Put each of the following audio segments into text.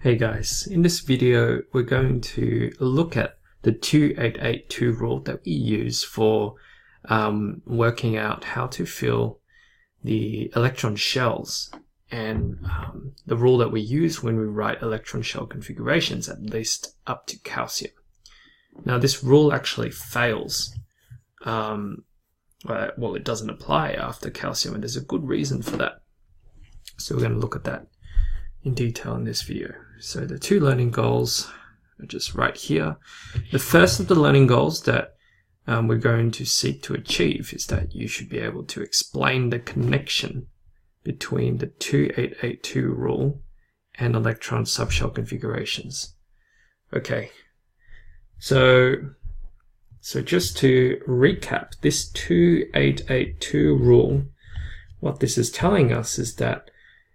Hey guys, in this video we're going to look at the 2882 rule that we use for working out how to fill the electron shells, and the rule that we use when we write electron shell configurations, at least up to calcium. Now this rule actually fails. Well, it doesn't apply after calcium, and there's a good reason for that. So we're going to look at that in detail in this video. So the two learning goals are just right here. The first of the learning goals that we're going to seek to achieve is that you should be able to explain the connection between the 2882 rule and electron subshell configurations. Okay, so just to recap, this 2882 rule, what this is telling us is that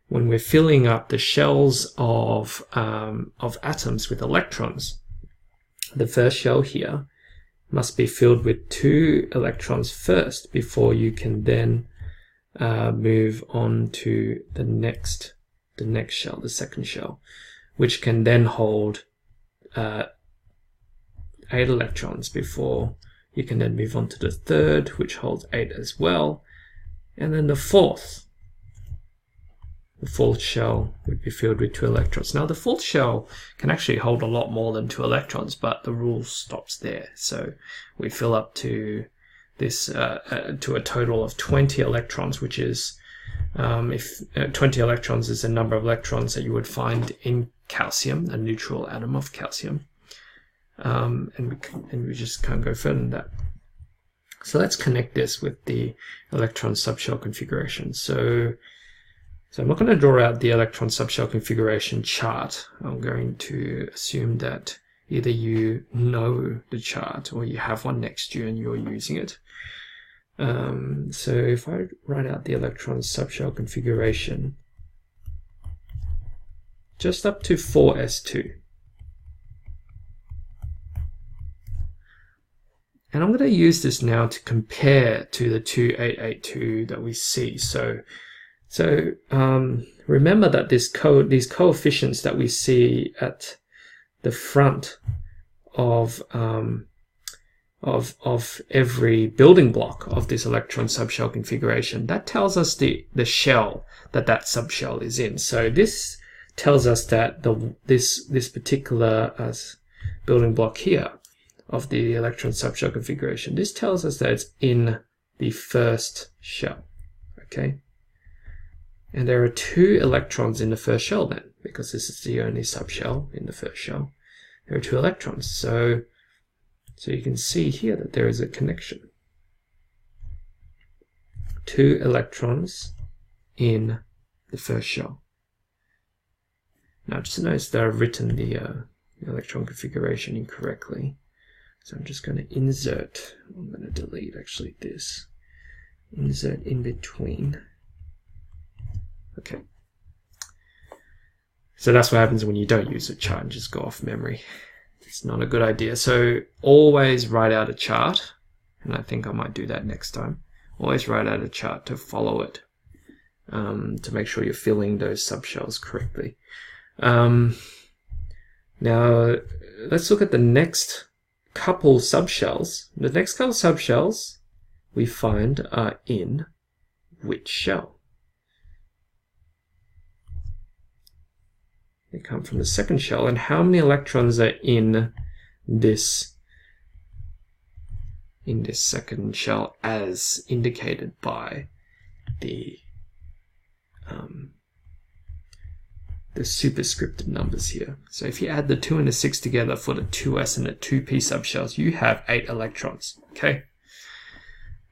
when we're filling up the shells of atoms with electrons, the first shell here must be filled with 2 electrons first before you can then move on to the next shell, the second shell, which can then hold 8 electrons before you can then move on to the third, which holds 8 as well, and then the fourth shell would be filled with 2 electrons. Now the fourth shell can actually hold a lot more than 2 electrons, but the rule stops there. So we fill up to this to a total of 20 electrons, which is if 20 electrons is the number of electrons that you would find in calcium, a neutral atom of calcium, and we just can't go further than that. So let's connect this with the electron subshell configuration. So I'm not going to draw out the electron subshell configuration chart. I'm going to assume that either you know the chart or you have one next to you and you're using it. So if I write out the electron subshell configuration, just up to 4s2. And I'm going to use this now to compare to the 2882 that we see. So remember that these coefficients that we see at the front of every building block of this electron subshell configuration, that tells us the shell that subshell is in. So this tells us that this particular building block here of the electron subshell configuration, this tells us that it's in the first shell. Okay. And there are 2 electrons in the first shell then, because this is the only subshell in the first shell. There are 2 electrons. So you can see here that there is a connection. 2 electrons in the first shell. Now just notice that I've written the electron configuration incorrectly. So I'm just going to insert, I'm going to delete actually this. Insert in between. Okay, so that's what happens when you don't use a chart and just go off memory. It's not a good idea. So always write out a chart, and I think I might do that next time. Always write out a chart to follow it, to make sure you're filling those subshells correctly. Now let's look at the next couple subshells. The next couple subshells we find are in which shell? They come from the second shell. And how many electrons are in this second shell as indicated by the superscripted numbers here? So if you add the 2 and the 6 together for the 2s and the 2p subshells, you have 8 electrons. Okay,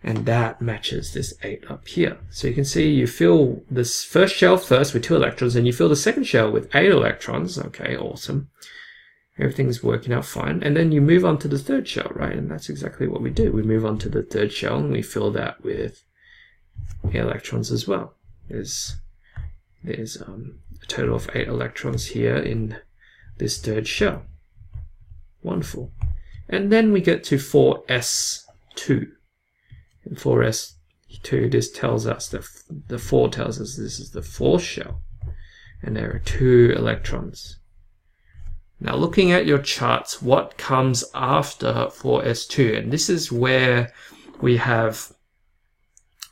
and that matches this 8 up here. So you can see you fill this first shell first with 2 electrons, and you fill the second shell with 8 electrons. Okay, awesome. Everything's working out fine. And then you move on to the third shell, right? And that's exactly what we do. We move on to the third shell and we fill that with 8 electrons as well. There's a total of 8 electrons here in this third shell. Wonderful. And then we get to 4s2. In 4s2, this tells us that the 4 tells us this is the fourth shell, and there are 2 electrons Now looking at your charts, what comes after 4s2? And this is where we have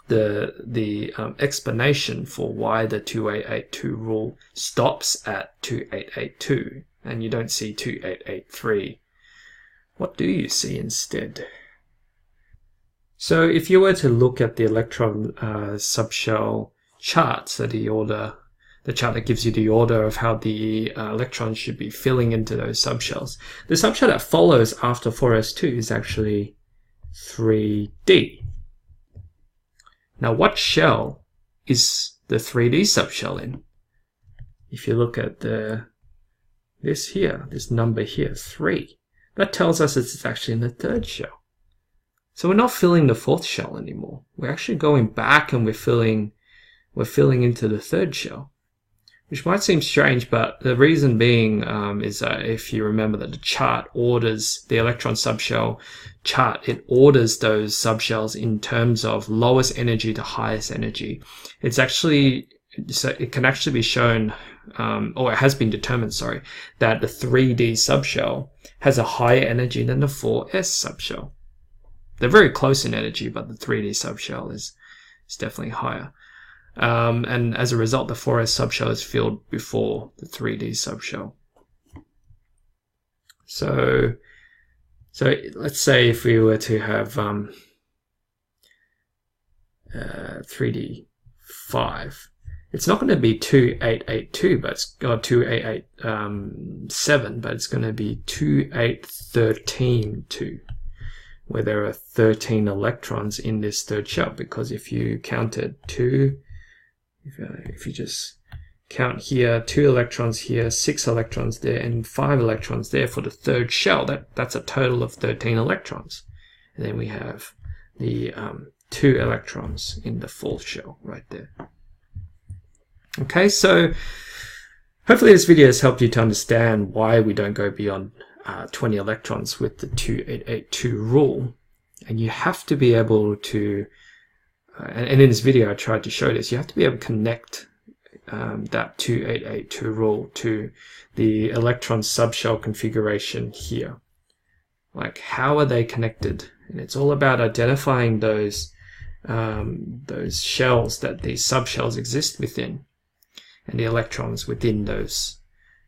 the explanation for why the 2882 rule stops at 2882 and you don't see 2883. What do you see instead? So if you were to look at the electron subshell chart, so the chart that gives you the order of how the electrons should be filling into those subshells, the subshell that follows after 4s2 is actually 3D. Now, what shell is the 3D subshell in? If you look at this number here, 3, that tells us it's actually in the third shell. So we're not filling the fourth shell anymore. We're actually going back and we're filling into the third shell, which might seem strange, but the reason being is that if you remember that the chart orders the electron subshell chart, it orders those subshells in terms of lowest energy to highest energy. It's actually, so it can actually be shown, or it has been determined, sorry, that the 3D subshell has a higher energy than the 4S subshell. They're very close in energy, but the 3D subshell is definitely higher. And as a result, the 4S subshell is filled before the 3D subshell. So let's say if we were to have 3D 5, it's not going to be 2882, but it's got 2887, but it's going to be 28132, where there are 13 electrons in this third shell, because if you counted if you just count here, 2 electrons here, 6 electrons there, and 5 electrons there for the third shell, that's a total of 13 electrons. And then we have the 2 electrons in the fourth shell right there. Okay, so hopefully this video has helped you to understand why we don't go beyond 20 electrons with the 2882 rule. And you have to be able to and in this video I tried to show this, you have to be able to connect that 2882 rule to the electron subshell configuration here. Like, how are they connected? And it's all about identifying those shells that these subshells exist within, and the electrons within those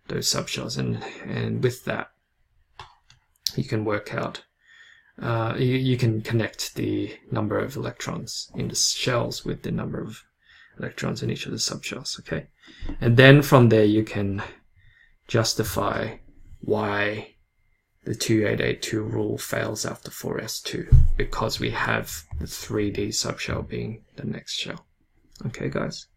subshells, and with that you can work out you can connect the number of electrons in the shells with the number of electrons in each of the subshells, okay? And then from there you can justify why the 2882 rule fails after 4s2, because we have the 3D subshell being the next shell. Okay, guys?